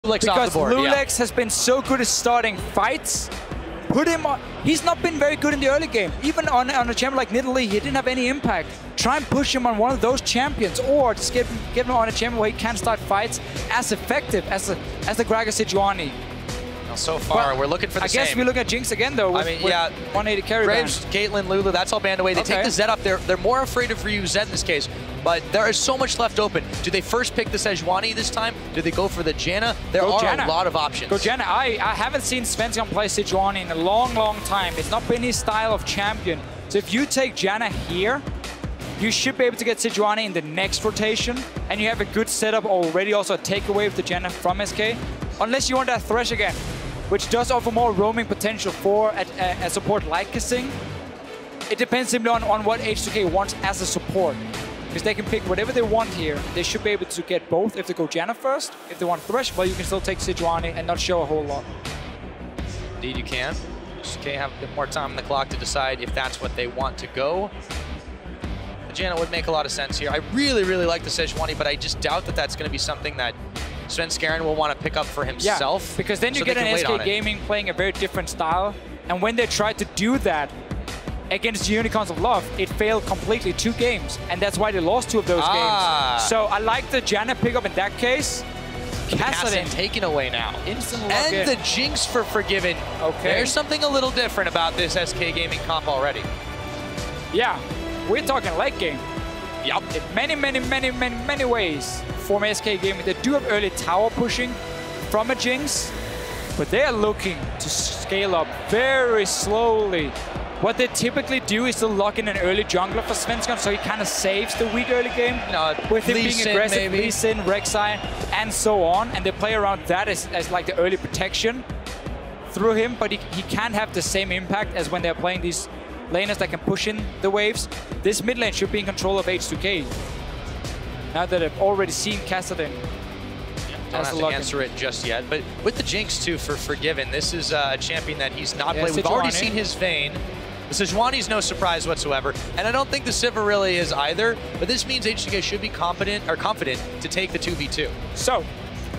Because loulex has been so good at starting fights. Put him on. He's not been very good in the early game. Even on a champion like Nidalee, he didn't have any impact. Try and push him on one of those champions, or just get him on a champion where he can start fights as effective as the Gragas Sejuani. Well, so far, we're looking for the same. I guess we look at Jinx again, though. With, with 180 carry Graves, Caitlyn, Lulu, that's all banned away. They take the Zed up. They're more afraid of Ryu Zed in this case. But there is so much left open. Do they first pick the Sejuani this time? Do they go for the Janna? There are a lot of options. Go Janna. I haven't seen Svenskeren play Sejuani in a long, long time. It's not been his style of champion. So if you take Janna here, you should be able to get Sejuani in the next rotation. And you have a good setup already. Also a takeaway of the Janna from SK. Unless you want that Thresh again, which does offer more roaming potential for a support like KaSing. It depends simply on what H2K wants as a support. Because they can pick whatever they want here. They should be able to get both if they go Janna first. If they want Thresh, well, you can still take Sejuani and not show a whole lot. Indeed, you can. H2K have a bit more time on the clock to decide if that's what they want to go. The Janna would make a lot of sense here. I really, really like the Sejuani, but I just doubt that that's going to be something that Svenskeren will want to pick up for himself. Yeah, because then you get an SK Gaming playing a very different style. And when they try to do that against the Unicorns of Love, it failed completely 2 games. And that's why they lost 2 of those games. So I like the Janna pickup in that case. Kassadin taken away now. Instant lock and the Jinx for Forgiven. There's something a little different about this SK Gaming comp already. Yeah, we're talking late game. Yup. In many ways from SK Gaming. They do have early tower pushing from a Jinx, but they are looking to scale up very slowly. What they typically do is to lock in an early jungler for Svenskeren, so he kind of saves the weak early game with him being aggressive, Lee Sin, Rek'Sai, and so on. And they play around that as like the early protection through him, but he can't have the same impact as when they're playing these laners that can push in the waves. This mid lane should be in control of H2K. Now that I've already seen Kassadin. Don't have to answer it just yet, but with the Jinx too for Forgiven, this is a champion that he's not played. We've already seen his Vayne. The Sejuani's no surprise whatsoever, and I don't think the Sivir really is either, but this means H2K should be confident to take the 2v2. So,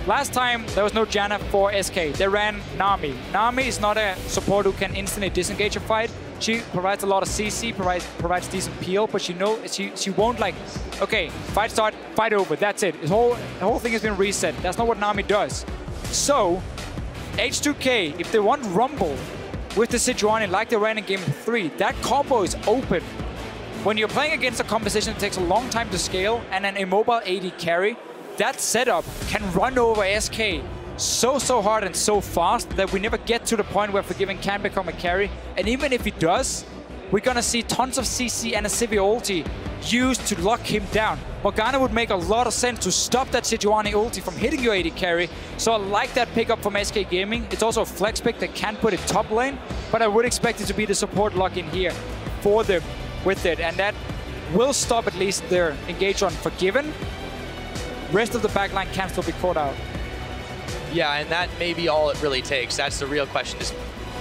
last time there was no Janna for SK. They ran Nami. Nami is not a support who can instantly disengage a fight. She provides a lot of CC, provides decent peel, but she won't like, okay, fight start, fight over, that's it. The whole thing has been reset. That's not what Nami does. So, H2K, if they want Rumble with the Sejuani like they ran in Game 3, that combo is open. When you're playing against a composition that takes a long time to scale and an immobile AD carry, that setup can run over SK so hard and so fast that we never get to the point where Forgiven can become a carry. And even if he does, we're gonna see tons of CC and a Sivir ulti used to lock him down. Morgana would make a lot of sense to stop that Sejuani ulti from hitting your AD carry. So I like that pickup from SK Gaming. It's also a flex pick that can put it top lane, but I would expect it to be the support lock in here for them with it. And that will stop at least their engage on Forgiven. Rest of the backline can still be caught out. Yeah, and that may be all it really takes. That's the real question. This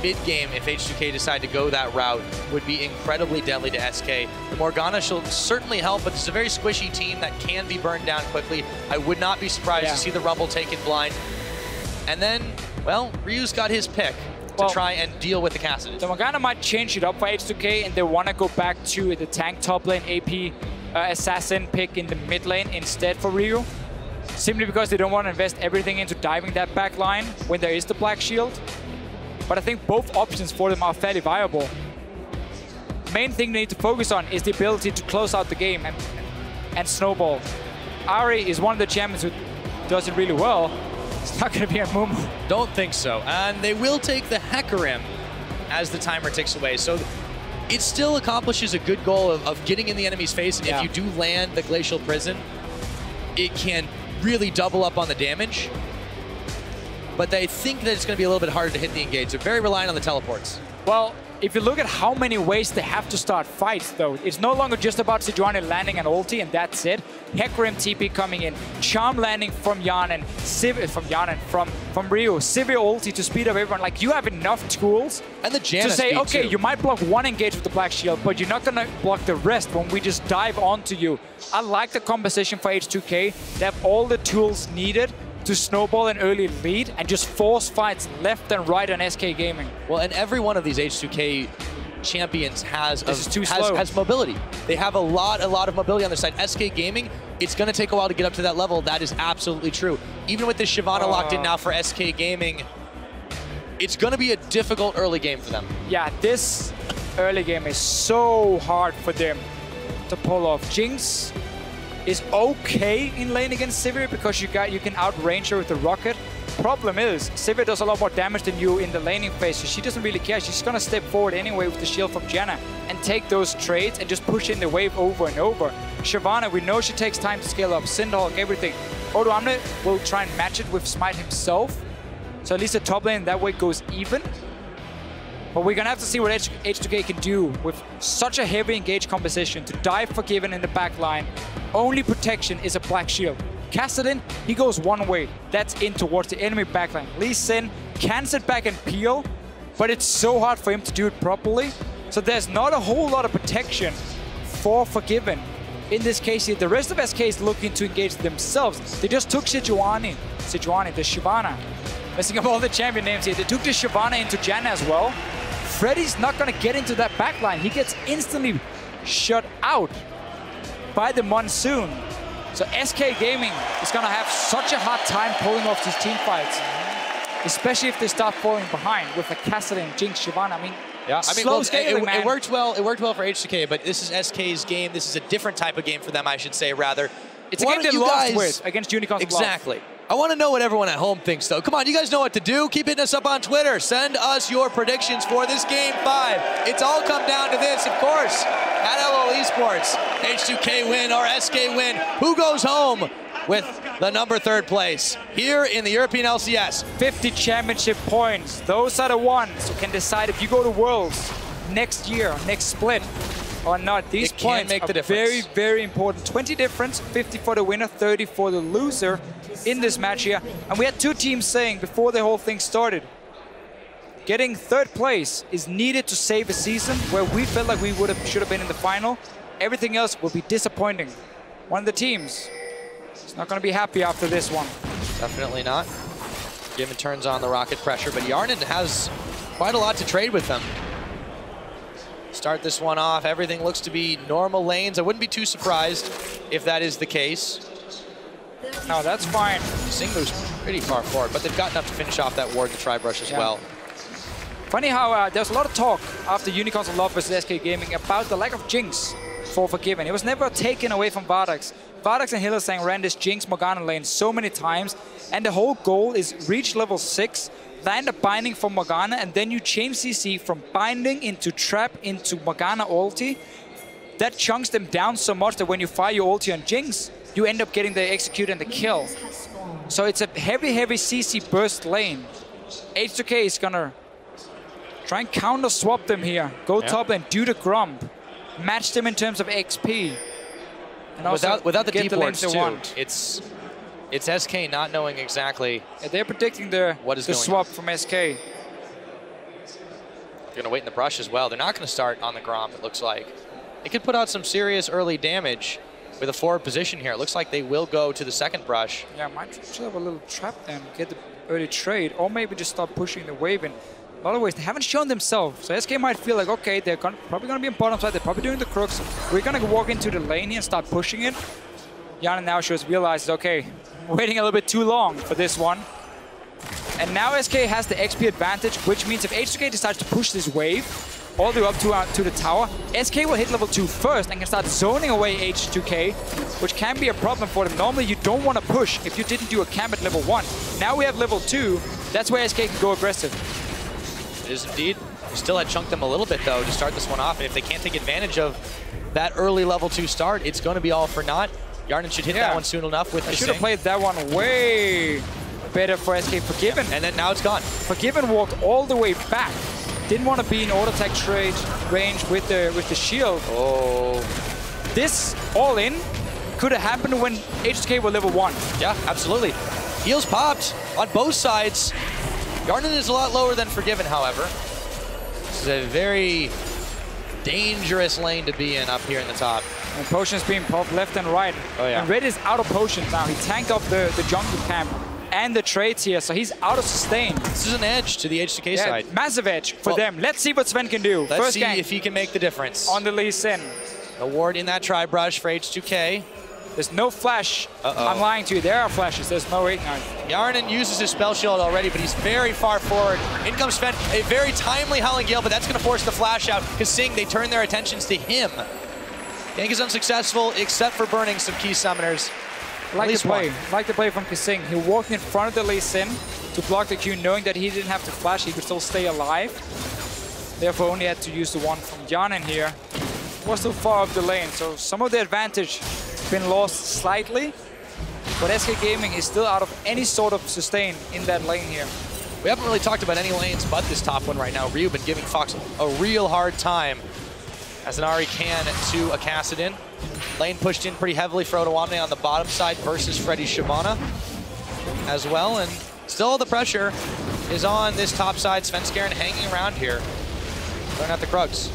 mid-game, if H2K decide to go that route, would be incredibly deadly to SK. The Morgana shall certainly help, but it's a very squishy team that can be burned down quickly. I would not be surprised to see the Rumble taken blind. And then, well, Ryu's got his pick to try and deal with the Kassadin. The Morgana might change it up for H2K, and they want to go back to the tank top lane AP assassin pick in the mid lane instead for Ryu. Simply because they don't want to invest everything into diving that back line when there is the Black Shield. But I think both options for them are fairly viable. Main thing they need to focus on is the ability to close out the game and snowball. Ahri is one of the champions who does it really well. It's not going to be a Mumu. Don't think so. And they will take the Hecarim as the timer ticks away. So it still accomplishes a good goal of getting in the enemy's face. And if you do land the Glacial Prison, it can really double up on the damage. But they think that it's going to be a little bit harder to hit the engage. They're very reliant on the teleports. Well, if you look at how many ways they have to start fights, though, it's no longer just about Sejuani landing an ulti and that's it. Hecarim TP coming in, Charm landing from Hjarnan, from Ryu, Sivir ulti to speed up everyone. Like, you have enough tools and the Janna to say, okay, you might block one engage with the Black Shield, but you're not going to block the rest when we just dive onto you. I like the composition for H2K. They have all the tools needed to snowball an early lead and just force fights left and right on SK Gaming. Well, and every one of these H2K champions has mobility. They have a lot of mobility on their side. SK Gaming, it's going to take a while to get up to that level. That is absolutely true. Even with this Shyvana locked in now for SK Gaming, it's going to be a difficult early game for them. Yeah, this early game is so hard for them to pull off. Jinx is okay in lane against Sivir because you can outrange her with the rocket. Problem is, Sivir does a lot more damage than you in the laning phase, so she doesn't really care. She's gonna step forward anyway with the shield from Janna and take those trades and just push in the wave over and over. Shyvana, we know she takes time to scale up, Cinderhawk, everything. Odoamne will try and match it with Smite himself, so at least the top lane that way goes even. But we're gonna have to see what H2K can do with such a heavy engaged composition to dive Forgiven in the back line. Only protection is a black shield. Kassadin, he goes one way. That's in towards the enemy backline. Lee Sin can sit back and peel, but it's so hard for him to do it properly. So there's not a whole lot of protection for Forgiven. In this case here, the rest of SK is looking to engage themselves. They just took Sejuani, the Shyvana. Messing up all the champion names here. They took the Shyvana into Janna as well. Freddy's not gonna get into that backline. He gets instantly shut out by the Monsoon. So SK Gaming is gonna have such a hard time pulling off these team fights, especially if they start falling behind with a Kassadin, Jinx, Shyvana. I mean, yeah, slow scaling, man. It worked well. It worked well for H2K, but this is SK's game. This is a different type of game for them, I should say, rather. It's a game they lost with against Unicorns. Exactly. I want to know what everyone at home thinks, though. Come on, you guys know what to do. Keep hitting us up on Twitter. Send us your predictions for this Game 5. It's all come down to this, of course. At LOL Esports, H2K win or SK win. Who goes home with the #3 place here in the European LCS? 50 championship points. Those are the ones who can decide if you go to Worlds next year, next split, or not. These points make the are difference. very, very important. 20 difference, 50 for the winner, 30 for the loser in this match here. And we had two teams saying before the whole thing started, getting 3rd place is needed to save a season where we felt like we should have been in the final. Everything else will be disappointing. One of the teams is not going to be happy after this one. Definitely not. Given turns on the rocket pressure, but Hjarnan has quite a lot to trade with them. Start this one off. Everything looks to be normal lanes. I wouldn't be too surprised if that is the case. No, that's fine. KaSing moves pretty far forward, but they've got enough to finish off that ward and the tri-brush as well. Funny how there's a lot of talk after Unicorns of Love versus SK Gaming about the lack of Jinx for Forgiven. It was never taken away from Vardax. Vardax and Hillersang ran this Jinx Morgana lane so many times, and the whole goal is reach level 6, land a binding from Morgana, and then you change CC from binding into trap into Morgana ulti. That chunks them down so much that when you fire your ulti on Jinx, you end up getting the execute and the kill. So it's a heavy, heavy CC burst lane. H2K is gonna try and counter swap them here. Go top lane, do the grump. Match them in terms of XP. And also without the deep wards too, want. it's SK not knowing exactly. They're predicting the swap from SK. They're gonna wait in the brush as well. They're not gonna start on the gromp, it looks like. They could put out some serious early damage with a forward position here. It looks like they will go to the 2nd brush. Yeah, might should have a little trap then, get the early trade, or maybe just start pushing the wave in. A lot of ways, they haven't shown themselves. So SK might feel like, okay, they're probably going to be on bottom side. They're probably doing the crooks. We're going to walk into the lane here and start pushing it. Hjarnan now realizes, okay, waiting a little bit too long for this one. And now SK has the XP advantage, which means if H2K decides to push this wave all the way up to the tower, SK will hit level 2 first and can start zoning away H2K, which can be a problem for them. Normally, you don't want to push if you didn't do a camp at level 1. Now we have level 2. That's where SK can go aggressive. It is indeed. We still had chunked them a little bit, though, to start this one off. And if they can't take advantage of that early level 2 start, it's going to be all for naught. Hjarnan should hit that one soon enough with KaSing. I should have played that one way better for SK Forgiven. And then now it's gone. Forgiven walked all the way back. Didn't want to be in auto attack range with the shield. Oh. This all in could have happened when H2K were level 1. Yeah, absolutely. Heals popped on both sides. Hjarnan is a lot lower than Forgiven, however. This is a very dangerous lane to be in up here in the top. And potions being popped left and right. Oh, yeah. And Red is out of potions now. He tanked up the jungle camp and the trades here, so he's out of sustain. This is an edge to the H2K side. Massive edge for them. Let's see what Sven can do. Let's First see gank if he can make the difference. on the Lee Sin. A ward in that tri-brush for H2K. There's no flash. I'm lying to you. There are flashes. There's no ignite. Hjarnan uses his spell shield already, but he's very far forward. In comes Sven, a very timely Howling Gale, but that's going to force the flash out. KaSing, they turn their attentions to him. Gank is unsuccessful, except for burning some key summoners. Like the play from KaSing. He walked in front of the Lee Sin to block the Q, knowing that he didn't have to flash. He could still stay alive. Therefore, only had to use the one from Hjarnan here. Was too far up the lane, so some of the advantage has been lost slightly. But SK Gaming is still out of any sort of sustain in that lane here. We haven't really talked about any lanes but this top one right now. Ryu been giving Fox a real hard time as an Ahri can to a Kassadin. Lane pushed in pretty heavily for Odoamne on the bottom side versus Freddy's Shyvana as well. And still the pressure is on this top side. Svenskeren hanging around here. Throwing out the Krugs.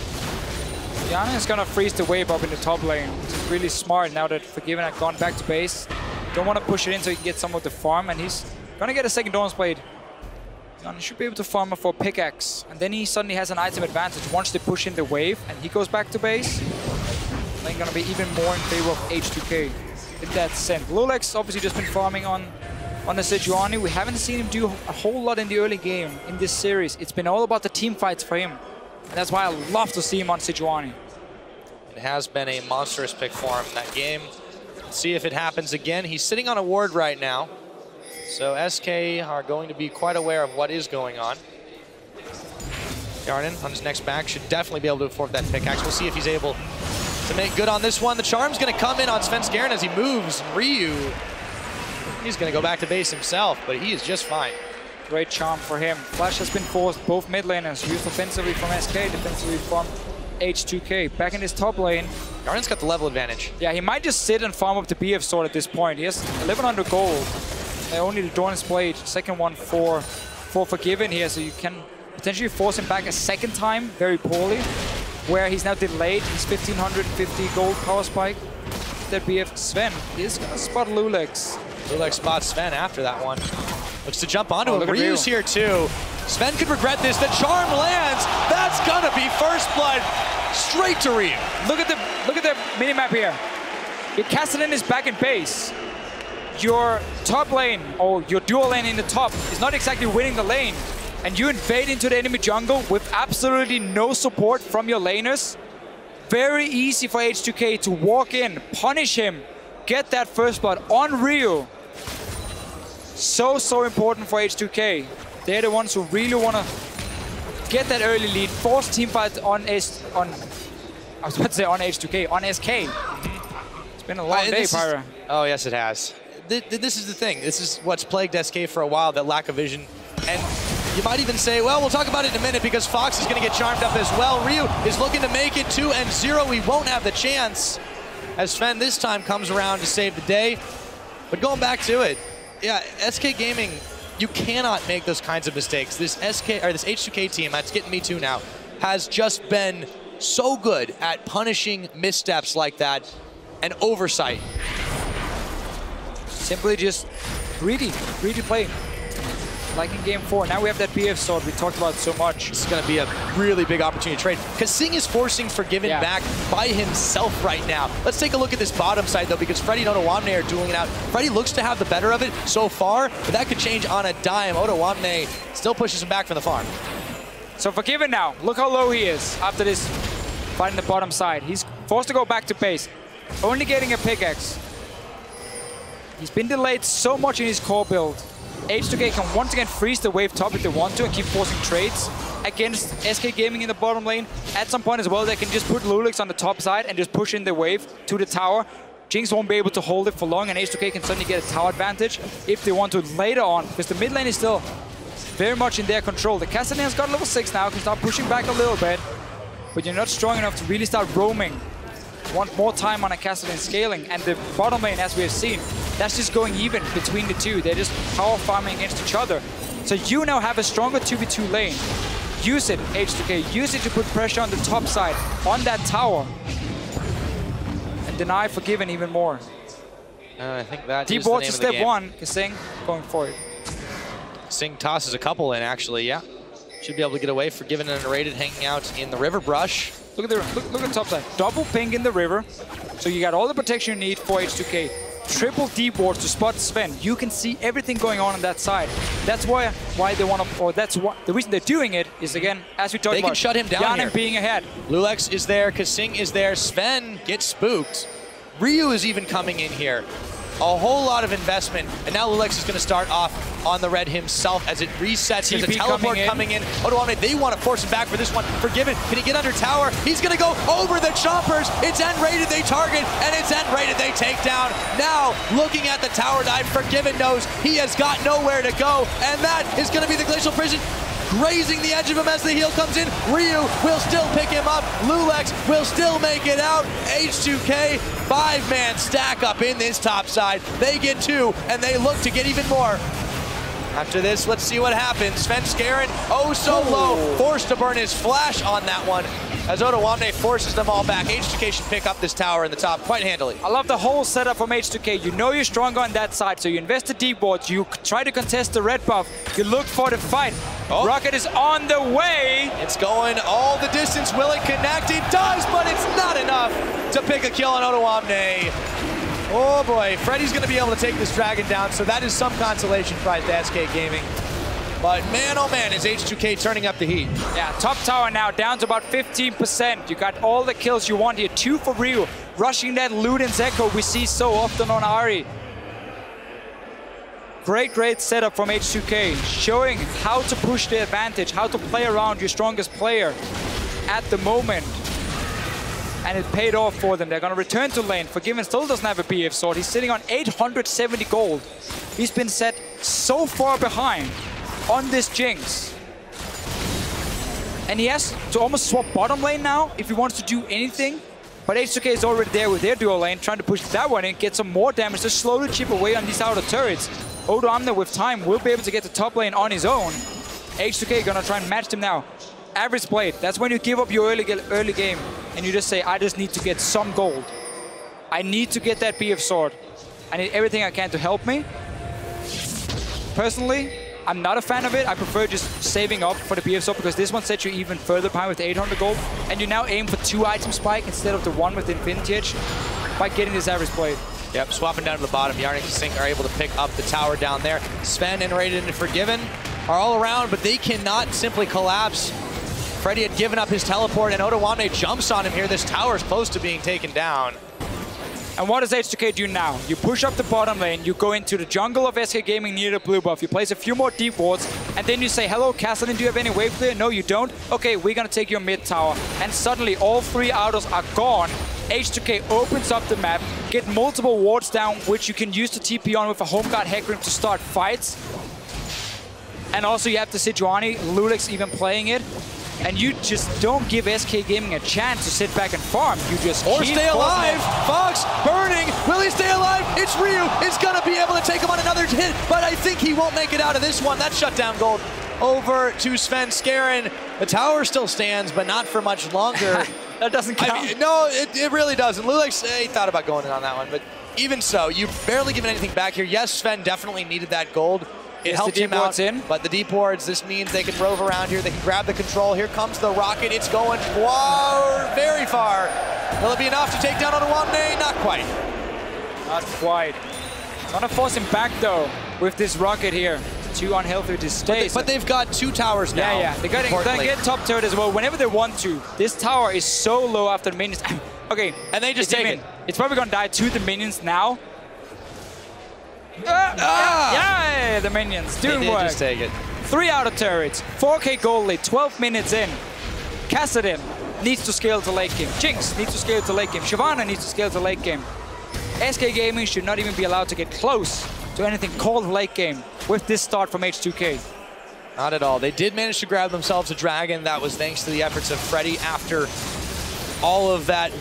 Janna is going to freeze the wave up in the top lane, which is really smart now that Forgiven had gone back to base. Don't want to push it in so he can get some of the farm, and he's going to get a second Dawn's Blade. Janna should be able to farm her for a pickaxe, and then he suddenly has an item advantage once they push in the wave, and he goes back to base. Lane going to be even more in favor of H2K in that sense. loulex obviously just been farming on the Sejuani. We haven't seen him do a whole lot in the early game in this series. It's been all about the team fights for him. And that's why I love to see him on Sejuani. It has been a monstrous pick for him in that game. Let's see if it happens again. He's sitting on a ward right now. So SK are going to be quite aware of what is going on. Hjarnan on his next back should definitely be able to afford that pickaxe. We'll see if he's able to make good on this one. The charm's going to come in on Svenskeren as he moves. Ryu, he's going to go back to base himself, but he is just fine. Great charm for him. Flash has been forced. Both mid laners used offensively from SK, defensively from H2K. Back in his top lane. Hjarnan's got the level advantage. Yeah, he might just sit and farm up the BF sword at this point. He has 1100 gold. Only the Dawn's Blade. Second one for Forgiven here, so you can potentially force him back a second time very poorly. Where he's now delayed. He's 1550 gold power spike. That BF Sven is going to spot loulex. loulex spots Sven after that one. Looks to jump onto him. Ryu's here too. Sven could regret this. The charm lands. That's gonna be first blood straight to Ryu. Look at the minimap here. Your Kassadin is back in base. Your top lane, or your dual lane in the top, is not exactly winning the lane. And you invade into the enemy jungle with absolutely no support from your laners. Very easy for H2K to walk in, punish him, get that first blood on Ryu. So important for H2K. They're the ones who really want to get that early lead, force teamfight on H2K, on SK. It's been a long day, Pyra. Oh, yes, it has. This is the thing. This is what's plagued SK for a while, that lack of vision. And you might even say, well, we'll talk about it in a minute because Fox is going to get charmed up as well. Ryu is looking to make it 2-0. He won't have the chance as Sven this time comes around to save the day. But going back to it, yeah, SK Gaming, you cannot make those kinds of mistakes. This H2K team, that's getting me too now, has just been so good at punishing missteps like that and oversight. Simply just greedy play. Like in game 4, now we have that BF sword we talked about so much. This is going to be a really big opportunity to trade. KaSing is forcing Forgiven back by himself right now. Let's take a look at this bottom side though, because Freddy and Odoamne are dueling it out. Freddy looks to have the better of it so far, but that could change on a dime. Odoamne still pushes him back from the farm. So Forgiven now, look how low he is after this fight in the bottom side. He's forced to go back to base, only getting a pickaxe. He's been delayed so much in his core build. H2K can once again freeze the wave top if they want to and keep forcing trades against SK Gaming in the bottom lane. At some point as well, they can just put loulex on the top side and just push in the wave to the tower. Jinx won't be able to hold it for long, and H2K can suddenly get a tower advantage if they want to later on, because the mid lane is still very much in their control. The Kassadin has got level 6 now, can start pushing back a little bit, but you're not strong enough to really start roaming. Want more time on a Kassadin scaling, and the bottom lane, as we have seen, that's just going even between the two. They're just power farming against each other. So you now have a stronger 2v2 lane. Use it, H2K. Use it to put pressure on the top side, on that tower, and deny Forgiven even more. I think that deep is the ward name to of the step game. 1. KaSing going for it. Sing tosses a couple in, actually, yeah. Should be able to get away for giving an nRated hanging out in the river brush. Look at the top side. Double ping in the river. So you got all the protection you need for H2K. Triple deep wards to spot Sven. You can see everything going on that side. That's why they want to, or that's what the reason they're doing it is, again, as we talked about. They can shut him down Hjarnan here. being ahead. loulex is there, KaSing is there, Sven gets spooked. Ryu is even coming in here. A whole lot of investment, and now loulex is going to start off on the red himself as it resets. There's a teleport coming in. Odoamne, they want to force him back for this one. Forgiven, can he get under tower? He's going to go over the chompers. It's nRated, they target, and it's nRated, they take down. Now, looking at the tower dive, Forgiven knows he has got nowhere to go, and that is going to be the Glacial Prison grazing the edge of him as the heal comes in. Ryu will still pick him up. loulex will still make it out. H2K, 5-man stack up in this top side. They get 2, and they look to get even more. After this, let's see what happens. Svenskeren, oh so low, forced to burn his flash on that one. As Odoamne forces them all back. H2K should pick up this tower in the top quite handily. I love the whole setup from H2K. You know you're stronger on that side, so you invest the deep wards, you try to contest the red buff, you look for the fight. Oh. Rocket is on the way. It's going all the distance. Will it connect? It does, but it's not enough to pick a kill on Odoamne. Oh boy, Freddy's going to be able to take this dragon down, so that is some consolation prize to SK Gaming. But man, oh man, is H2K turning up the heat. Yeah, top tower now down to about 15%. You got all the kills you want here. 2 for Ryu. Rushing that loot and Zeko we see so often on Ahri. Great setup from H2K. Showing how to push the advantage, how to play around your strongest player at the moment. And it paid off for them. They're going to return to lane. Forgiven still doesn't have a BF sword. He's sitting on 870 gold. He's been set so far behind on this Jinx. And he has to almost swap bottom lane now if he wants to do anything. But H2K is already there with their dual lane, trying to push that one in, get some more damage to slowly chip away on these outer turrets. Odoamne with time will be able to get the top lane on his own. H2K gonna try and match them now. Average played, that's when you give up your early game and you just say, I just need to get some gold. I need to get that BF sword. I need everything I can to help me. Personally, I'm not a fan of it. I prefer just saving up for the BF sword because this one sets you even further behind with 800 gold. And you now aim for 2 item spike instead of the 1 with Infinity Edge by getting this average played. Yep, swapping down to the bottom. Hjarnan and KaSing are able to pick up the tower down there. Sven, nRated, and Forgiven are all around, but they cannot simply collapse. Freddy had given up his teleport, and Odoamne jumps on him here. This tower is close to being taken down. And what does H2K do now? You push up the bottom lane, you go into the jungle of SK Gaming near the blue buff, you place a few more deep wards, and then you say, hello, Kassadin, do you have any wave clear? No, you don't? Okay, we're gonna take your mid tower. And suddenly all 3 outers are gone. H2K opens up the map, get multiple wards down, which you can use to TP on with a home guard Hecarim to start fights. And also you have the Sejuani, loulex even playing it. And you just don't give SK Gaming a chance to sit back and farm. You just Or keep stay alive. it. Fox burning. Will he stay alive? It's Ryu. It's going to be able to take him on another hit, but I think he won't make it out of this one. That shutdown gold over to Svenskeren. The tower still stands, but not for much longer. That doesn't count. I mean, no, it really doesn't. loulex, he thought about going in on that one, but even so, you've barely given anything back here. Yes, Sven definitely needed that gold. It helped him out, but the deep wards, this means they can rove around here. They can grab the control. Here comes the rocket. It's going far, very far. Will it be enough to take down Odoamne? Not quite. Not quite. Gonna force him back, though, with this rocket here. Too unhealthy to stay. But they've got 2 towers now. Yeah. They're gonna get top turret as well whenever they want to. This tower is so low after the minions. Okay. And they just take it. It's probably gonna die to the minions now. Yeah, the minions doing work. Just take it. 3 outer turrets, 4k gold lead, 12 minutes in. Kassadin needs to scale to late game. Jinx needs to scale to late game. Shyvana needs to scale to late game. SK Gaming should not even be allowed to get close to anything called late game with this start from H2K. Not at all. They did manage to grab themselves a dragon. That was thanks to the efforts of Freddy after all of that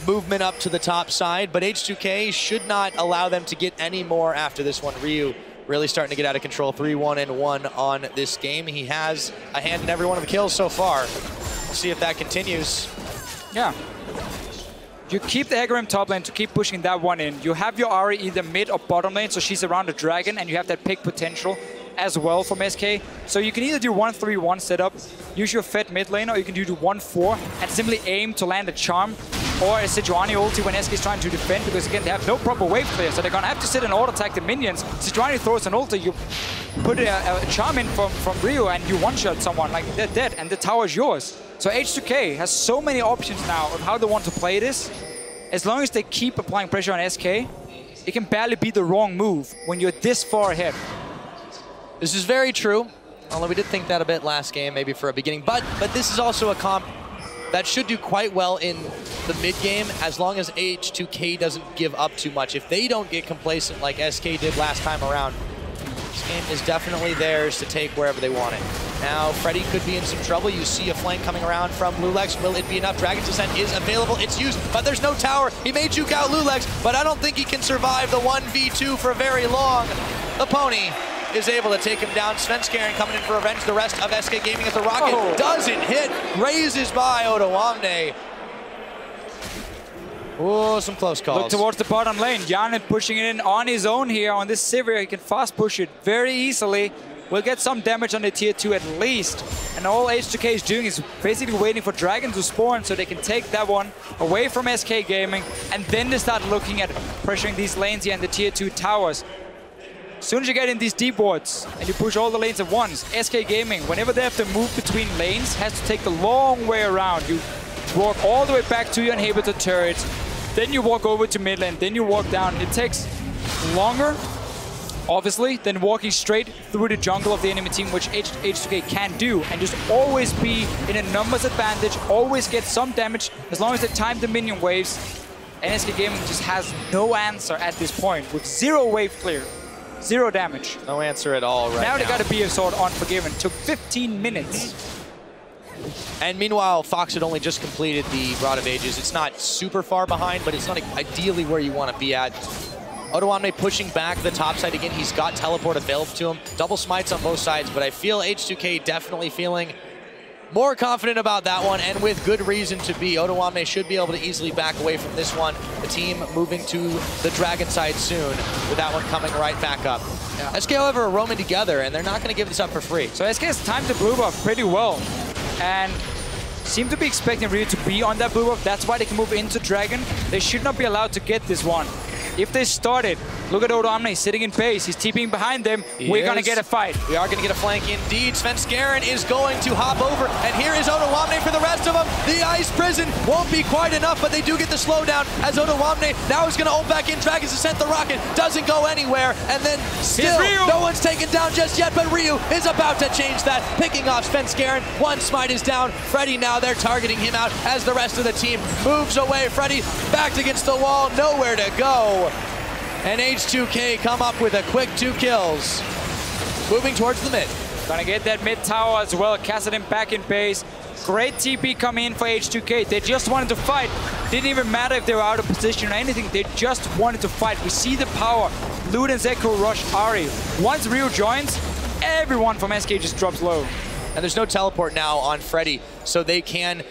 movement up to the top side, but H2K should not allow them to get any more after this one. Ryu really starting to get out of control, 3-1-1 on this game. He has a hand in every one of the kills so far. We'll see if that continues. Yeah. You keep the Hecarim top lane to keep pushing that one in. You have your Ahri either mid or bottom lane, so she's around the dragon, and you have that pick potential as well from SK. So you can either do 1-3-1 setup, use your Fed mid lane, or you can do 1-4 and simply aim to land a charm or a Sejuani ulti when SK is trying to defend, because again, they have no proper wave clear, so they're gonna have to sit and auto-attack the minions. Sejuani throws an ulti, you put a charm in from Rio and you one-shot someone, like they're dead and the tower is yours. So H2K has so many options now of how they want to play this. As long as they keep applying pressure on SK, it can barely be the wrong move when you're this far ahead. This is very true, although we did think that a bit last game, maybe for a beginning. But this is also a comp that should do quite well in the mid game, as long as H2K doesn't give up too much. If they don't get complacent like SK did last time around, this game is definitely theirs to take wherever they want it. Now, Freddy could be in some trouble. You see a flank coming around from loulex. Will it be enough? Dragon's Descent is available. It's used, but there's no tower. He may juke out loulex, but I don't think he can survive the 1v2 for very long. The pony is able to take him down. Svenskeren coming in for revenge. The rest of SK Gaming at the rocket. Doesn't hit. Raises by Odoamne. Oh, some close calls. Look towards the bottom lane. Hjarnan pushing it in on his own here on this Sivir. He can fast push it very easily. We'll get some damage on the tier 2 at least. And all H2K is doing is basically waiting for Dragon to spawn so they can take that one away from SK Gaming. And then they start looking at pressuring these lanes here and the tier 2 towers. As soon as you get in these deep wards and you push all the lanes at once, SK Gaming, whenever they have to move between lanes, has to take the long way around. You walk all the way back to your inhibitor turrets, then you walk over to mid lane, then you walk down. It takes longer, obviously, than walking straight through the jungle of the enemy team, which H2K can do, and just always be in a numbers advantage, always get some damage, as long as they time the minion waves. And SK Gaming just has no answer at this point, with 0 wave clear. 0 damage. No answer at all right now. Now they got a BF sword on Forgiven. Took 15 minutes. And meanwhile, Fox had only just completed the Rod of Ages. It's not super far behind, but it's not ideally where you want to be at. Odoamne pushing back the top side again. He's got teleport available to him. Double smites on both sides, but I feel H2K definitely feeling more confident about that one, and with good reason to be. Odoamne should be able to easily back away from this one. The team moving to the Dragon side soon, with that one coming right back up. Yeah. SK, however, are roaming together, and they're not going to give this up for free. So SK has timed the blue buff pretty well, and seem to be expecting Rio to be on that blue buff. That's why they can move into Dragon. They should not be allowed to get this one. If they started, look at Odoamne sitting in base. He's TPing behind them. We're going to get a fight. We are going to get a flank indeed. Svenskeren is going to hop over. And here is Odoamne for the rest of them. The Ice Prison won't be quite enough, but they do get the slowdown as Odoamne now is going to ult back in. Dragon's Descent, the rocket doesn't go anywhere. And then still, no one's taken down just yet, but Ryu is about to change that, picking off Svenskeren. One smite is down. Freddy now, they're targeting him out as the rest of the team moves away. Freddy backed against the wall, nowhere to go. And H2K come up with a quick 2 kills. Moving towards the mid. Gonna get that mid tower as well. Kassadin back in base. Great TP coming in for H2K. They just wanted to fight. Didn't even matter if they were out of position or anything. They just wanted to fight. We see the power. Lud and Zeko rush Ahri. Once Rio joins, everyone from SK just drops low. And there's no teleport now on Freddy, so they can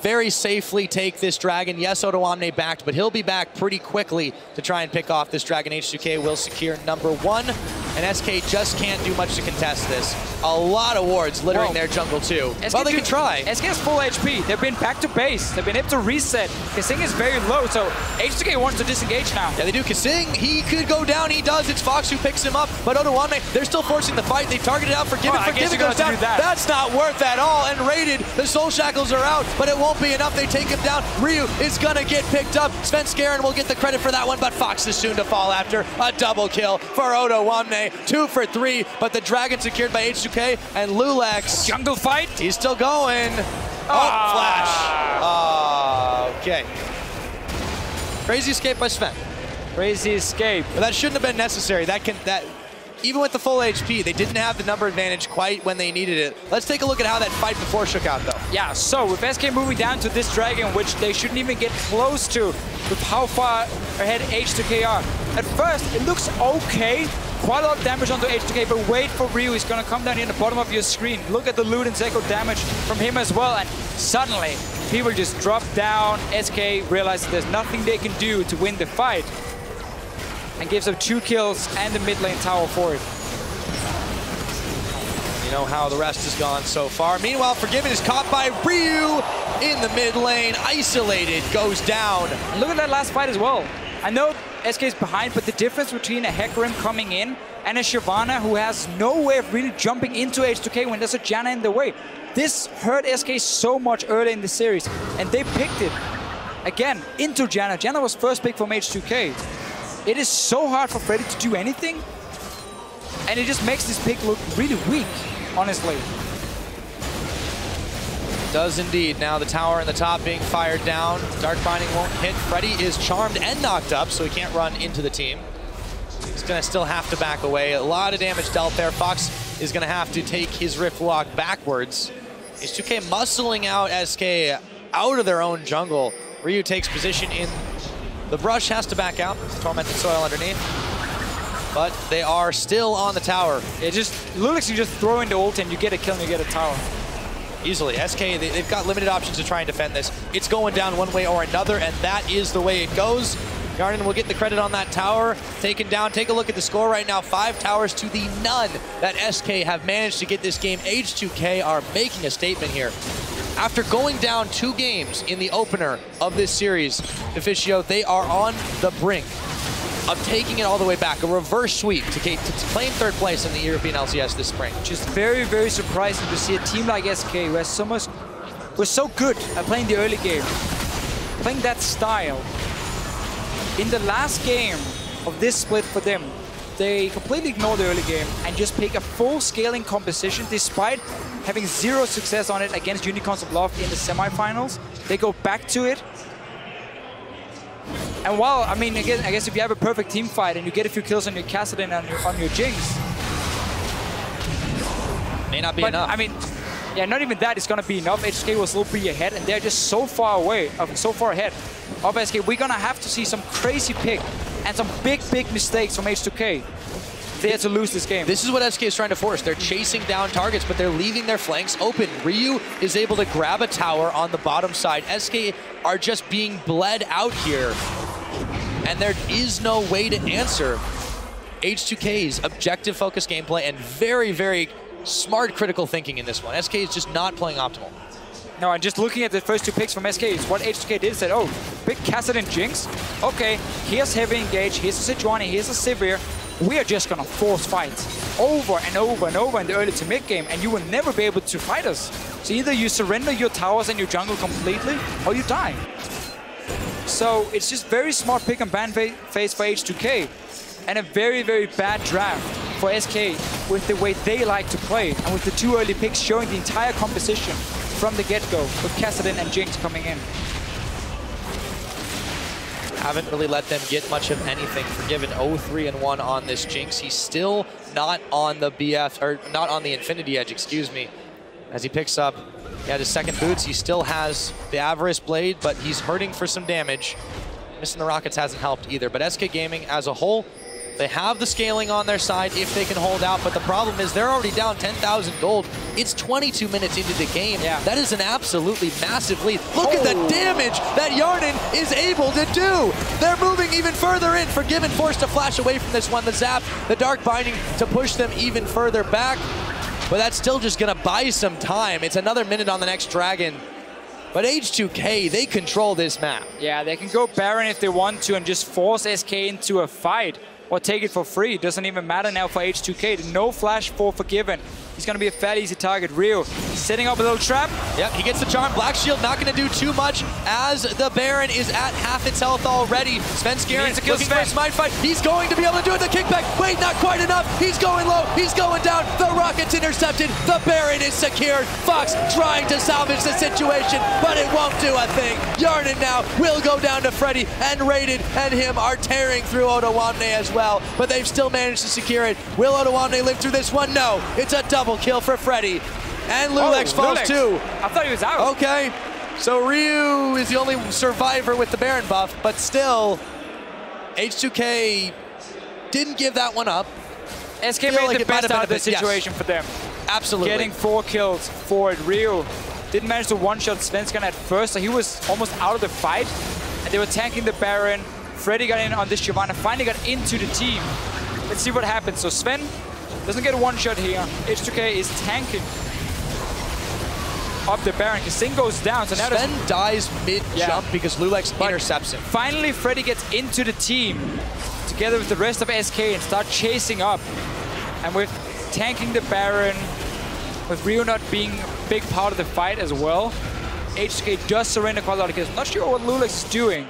very safely take this Dragon. Yes, Odoamne backed, but he'll be back pretty quickly to try and pick off this Dragon. H2K will secure number 1, and SK just can't do much to contest this. A lot of wards littering their jungle too. Well, they can try. SK has full HP. They've been back to base. They've been able to reset. KaSing is very low, so H2K wants to disengage now. Yeah, they do. KaSing, he could go down. He does. It's Fox who picks him up, but Odoamne, they're still forcing the fight. They targeted out Forgiven. Forgiven goes down. That's not worth at all. And rated. The soul shackles are out, but it won't be enough. They take him down. Ryu is gonna get picked up. Svenskeren will get the credit for that one, but Fox is soon to fall after. A double kill for Odoamne. 2 for 3, but the Dragon secured by H2K, and loulex. Jungle fight. He's still going. Flash. Okay. Crazy escape by Sven. Crazy escape. But that shouldn't have been necessary. Even with the full HP, they didn't have the number advantage quite when they needed it. Let's take a look at how that fight before shook out, though. Yeah, so with SK moving down to this Dragon, which they shouldn't even get close to, with how far ahead H2K are. At first, it looks okay, quite a lot of damage onto H2K, but wait for Ryu. He's going to come down here in the bottom of your screen. Look at the loot and Zeko damage from him as well, and suddenly people just drop down. SK realizes there's nothing they can do to win the fight, and gives up 2 kills and the mid lane tower for it. You know how the rest has gone so far. Meanwhile, Forgiven is caught by Ryu in the mid lane. Isolated, goes down. Look at that last fight as well. I know SK is behind, but the difference between a Hecarim coming in and a Shyvana who has no way of really jumping into H2K when there's a Janna in the way. This hurt SK so much early in the series, and they picked it again into Janna. Janna was first pick from H2K. It is so hard for Freddy to do anything, and it just makes this pick look really weak, honestly. Does indeed. Now the tower in the top being fired down. Dark Binding won't hit. Freddy is charmed and knocked up, so he can't run into the team. He's going to still have to back away. A lot of damage dealt there. Fox is going to have to take his Rift Walk backwards. H2K muscling out SK out of their own jungle. Ryu takes position in the brush, has to back out. Tormented Soil underneath. But they are still on the tower. It just, loulex, you just throw in the ult and you get a kill and you get a tower. Easily. SK, they've got limited options to try and defend this. It's going down one way or another, and that is the way it goes. Hjarnan will get the credit on that tower. Taken down. Take a look at the score right now. 5 towers to the none that SK have managed to get this game. H2K are making a statement here. After going down 2 games in the opener of this series, Deficio, they are on the brink of taking it all the way back. A reverse sweep to claim 3rd place in the European LCS this spring. Just very, very surprising to see a team like SK who has so much, was so good at playing the early game, playing that style. In the last game of this split for them, they completely ignore the early game and just pick a full scaling composition despite having 0 success on it against Unicorns of Love in the semifinals. They go back to it. And while, I mean, again, I guess if you have a perfect team fight and you get a few kills on your Kassadin and on your Jinx, may not be enough. I mean, yeah, not even that is going to be enough. H2K will still be ahead, and they're just so far away, so far ahead of SK. We're going to have to see some crazy pick and some big, big mistakes from H2K there to lose this game. This is what SK is trying to force. They're chasing down targets, but they're leaving their flanks open. Ryu is able to grab a tower on the bottom side. SK are just being bled out here, and there is no way to answer H2K's objective-focused gameplay and very, very smart critical thinking in this one. SK is just not playing optimal. No, and just looking at the first 2 picks from SK, is what H2K did. Said, oh, pick Kassadin Jinx. Okay, here's Heavy Engage, here's a Sejuani, here's a Sivir. We are just going to force fights over and over and over in the early to mid game, and you will never be able to fight us. So either you surrender your towers and your jungle completely, or you die. So it's just very smart pick and ban phase for H2K, and a very, very bad draft for SK with the way they like to play, and with the 2 early picks showing the entire composition from the get-go, with Kassadin and Jinx coming in. Haven't really let them get much of anything. Forgiven 0-3-1 on this Jinx. He's still not on the BF, or not on the Infinity Edge, excuse me. As he picks up, he had his 2nd boots. He still has the Avarice Blade, but he's hurting for some damage. Missing the rockets hasn't helped either. But SK Gaming as a whole, they have the scaling on their side if they can hold out, but the problem is they're already down 10,000 gold. It's 22 minutes into the game. Yeah. That is an absolutely massive lead. Look at the damage that Hjarnan is able to do. They're moving even further in. Forgiven forced to flash away from this one. The zap, the Dark Binding to push them even further back, but that's still just gonna buy some time. It's another minute on the next Dragon. But H2K, they control this map. Yeah, they can go Baron if they want to and just force SK into a fight, or take it for free. It doesn't even matter now for H2K. No flash for Forgiven. He's going to be a fairly easy target. Ryu setting up a little trap. Yep, he gets the charm. Black Shield not going to do too much as the Baron is at half its health already. Svenskeren looking for a smite fight. He's going to be able to do it. The kickback. Wait, not quite enough. He's going low. He's going down. The rocket's intercepted. The Baron is secured. Fox trying to salvage the situation, but it won't do a thing. Hjarnan now will go down to Freddy, and nRated and him are tearing through Odoamne as well, but they've still managed to secure it. Will Odoamne live through this one? No. It's a double kill for Freddy. And loulex falls too. I thought he was out. Okay. So Ryu is the only survivor with the Baron buff, but still, H2K didn't give that one up. SK made the best out of the situation for them. Absolutely. Getting 4 kills for it. Rio didn't manage to one-shot Svenskeren at first, so he was almost out of the fight. And they were tanking the Baron. Freddy got in on this Shyvana, finally got into the team. Let's see what happens. So Sven doesn't get a one-shot here. H2K is tanking up the Baron. KaSing goes down. So now Sven dies mid-jump because loulex intercepts him. Finally, Freddy gets into the team together with the rest of SK and start chasing up. And with tanking the Baron, with Rio not being a big part of the fight as well, H2K does surrender quite a lot of kills. Not sure what loulex is doing.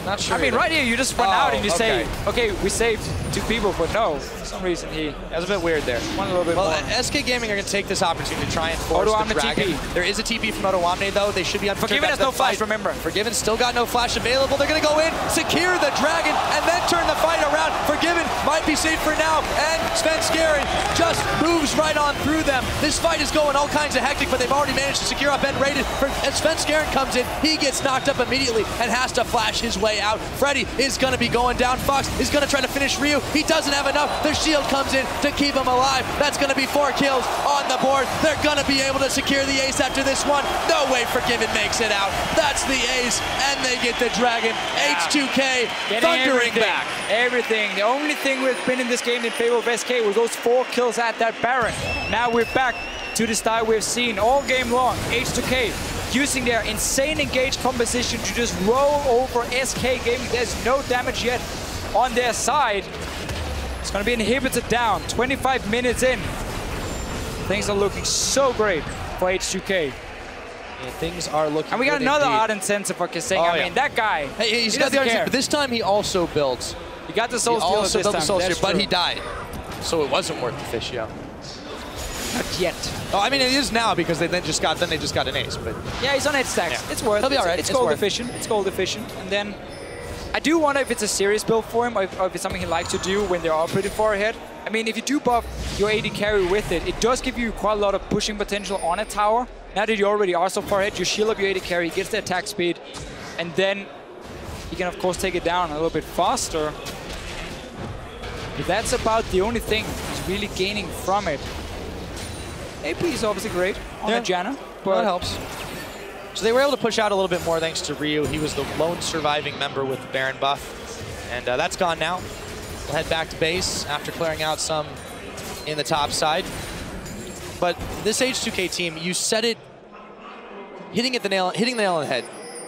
Not sure. I mean, right here, you just run out and you say, okay, we saved 2 people, but no, for some reason that was a bit weird there. One a little bit more. SK Gaming are going to take this opportunity to try and force the Dragon. TP. There is a TP from Odoamne, though. They should be on. Forgiven has no flash, remember. Forgiven still got no flash available. They're going to go in, secure the Dragon, and then turn the fight around. Forgiven might be safe for now, and Svenskeren just moves right on through them. This fight is going all kinds of hectic, but they've already managed to secure up nRated. As Svenskeren comes in, he gets knocked up immediately and has to flash his way out. Freddy is going to be going down. Fox is going to try to finish Ryu. He doesn't have enough. Their shield comes in to keep him alive. That's going to be 4 kills on the board. They're going to be able to secure the ace after this one. No way Forgiven makes it out. That's the ace, and they get the Dragon. H2K thundering back. Everything. The only thing we've been in this game in favor of SK was those 4 kills at that Baron. Now we're back to the style we've seen all game long. H2K using their insane engaged composition to just roll over SK Gaming. There's no damage yet on their side. It's going to be inhibited down. 25 minutes in. Things are looking so great for H2K. Yeah, things are looking. And we got good another indeed. ardent sensor for KaSing. I mean, that guy. Hey, he's got the ardent, but this time he also builds. He got the soul steal this time. Soul steal, but he died. So it wasn't worth Deficio. Not yet. Oh, I mean, it is now because they just got an ace. But yeah, he's on 8 stacks. Yeah. It's worth. He'll be all right. It's gold efficient. It's gold efficient. And then I do wonder if it's a serious build for him, or if it's something he likes to do when they are pretty far ahead. I mean, if you do buff your AD carry with it, it does give you quite a lot of pushing potential on a tower. Now that you already are so far ahead, you shield up your AD carry, gets the attack speed, and then you can of course take it down a little bit faster. But that's about the only thing he's really gaining from it. AP is obviously great on the Janna, but that helps. So they were able to push out a little bit more thanks to Ryu. He was the lone surviving member with the Baron buff. And that's gone now. We'll head back to base after clearing out some in the top side. But this H2K team, you said it, hitting the nail on the head.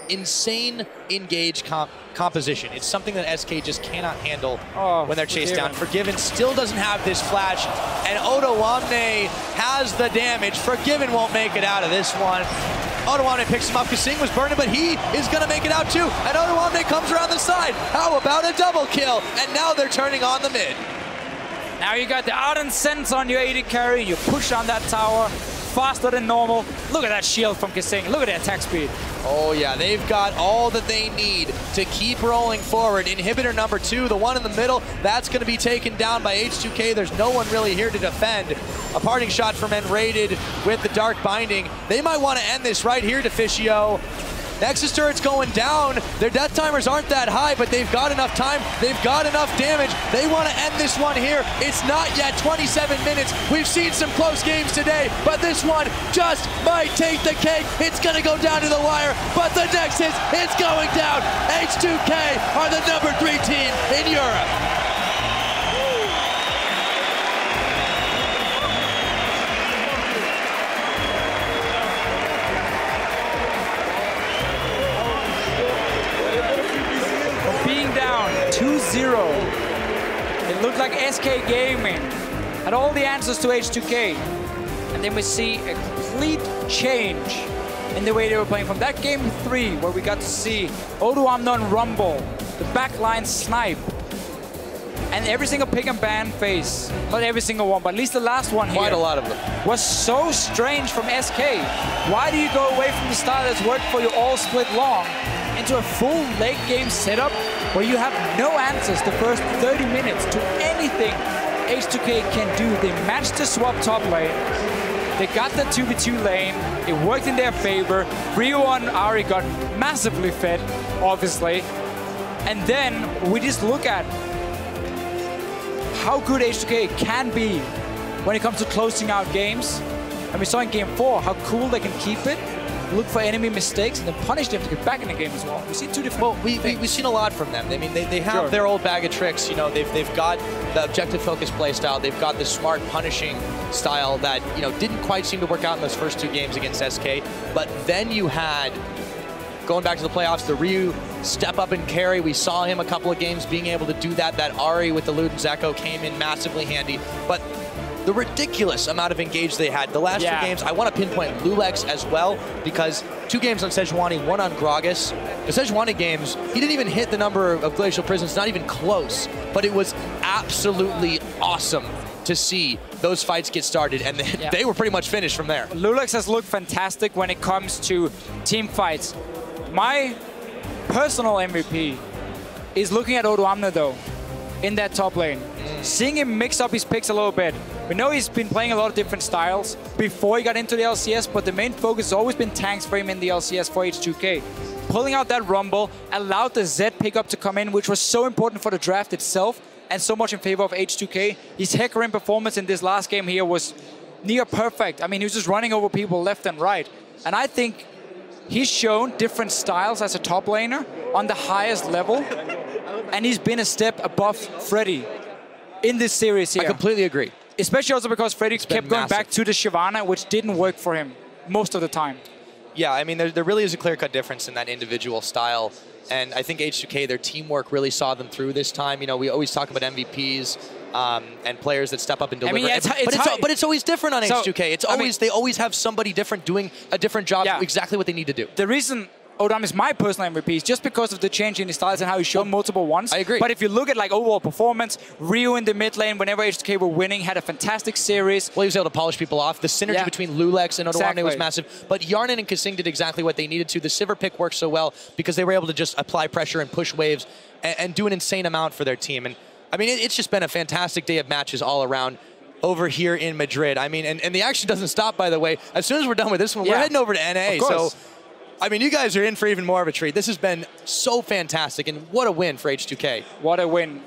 Insane engage composition. It's something that SK just cannot handle when they're chased down. Forgiven still doesn't have this flash, and Odoamne has the damage. Forgiven won't make it out of this one. Odoamne picks him up. KaSing was burning, but he is going to make it out too. And Odoamne comes around the side. How about a double kill? And now they're turning on the mid. Now you got the ardent sense on your AD carry. You push on that tower faster than normal. Look at that shield from KaSing. Look at the attack speed. Oh yeah, they've got all that they need to keep rolling forward. Inhibitor number 2, the one in the middle, that's going to be taken down by H2K. There's no one really here to defend. A parting shot from nRated with the Dark Binding. They might want to end this right here, Deficio. Nexus turret's going down. Their death timers aren't that high, but they've got enough time. They've got enough damage. They want to end this one here. It's not yet 27 minutes. We've seen some close games today, but this one just might take the cake. It's going to go down to the wire, but the Nexus is going down. H2K are the number 3 team in Europe. Being down 2-0, it looked like SK Gaming had all the answers to H2K. And then we see a complete change in the way they were playing from that game 3, where we got to see Odoamne rumble, the backline snipe, and every single pick and ban phase, not every single one, but at least the last one here. Quite a lot of them. Was so strange from SK. Why do you go away from the style that's worked for you all split long into a full late game setup where you have no answers the first 30 minutes to anything H2K can do? They managed to swap top lane. They got the 2v2 lane. It worked in their favor. Ryu and Ahri got massively fed, obviously. And then we just look at how good H2K can be when it comes to closing out games. And we saw in Game 4 how cool they can keep it, look for enemy mistakes, and then punish them to get back in the game as well. We see two different we've seen a lot from them. I mean, they have their old bag of tricks. You know, they've got the objective-focused play style. They've got the smart punishing style that, you know, didn't quite seem to work out in those first 2 games against SK. But then you had, going back to the playoffs, the Ryu step up and carry. We saw him a couple of games being able to do that. That Ahri with the Lute and Zeko came in massively handy. But the ridiculous amount of engage they had. The last 2 games, I want to pinpoint loulex as well, because 2 games on Sejuani, 1 on Gragas. The Sejuani games, he didn't even hit the number of Glacial Prisons, not even close. But it was absolutely awesome to see those fights get started, and they were pretty much finished from there. loulex has looked fantastic when it comes to team fights. My personal MVP is looking at Odoamne, though, in that top lane. Seeing him mix up his picks a little bit. We know he's been playing a lot of different styles before he got into the LCS, but the main focus has always been tanks for him in the LCS for H2K. Pulling out that Rumble allowed the Z pickup to come in, which was so important for the draft itself and so much in favor of H2K. His Hecarim performance in this last game here was near perfect. I mean, he was just running over people left and right. And I think he's shown different styles as a top laner on the highest level, and he's been a step above Freddy in this series here. I completely agree. Especially also because Freddy kept going back to the Shyvana, which didn't work for him most of the time. Yeah, I mean, there really is a clear-cut difference in that individual style. And I think H2K, their teamwork really saw them through this time. You know, we always talk about MVPs and players that step up and deliver. I mean, but it's always different on H2K. It's always, they always have somebody different doing a different job, exactly what they need to do. The reason Odoamne is my personal MVP is just because of the change in his styles and how he's shown multiple ones. I agree. But if you look at like overall performance, Ryu in the mid lane, whenever H2K were winning, had a fantastic series. Well, he was able to polish people off. The synergy between loulex and Odoamne was massive. But Hjarnan and KaSing did exactly what they needed to. The Sivir pick worked so well because they were able to just apply pressure and push waves and do an insane amount for their team. And I mean, it's just been a fantastic day of matches all around over here in Madrid. I mean, and the action doesn't stop, by the way. As soon as we're done with this one, we're heading over to NA. So, I mean, you guys are in for even more of a treat. This has been so fantastic, and what a win for H2K. What a win.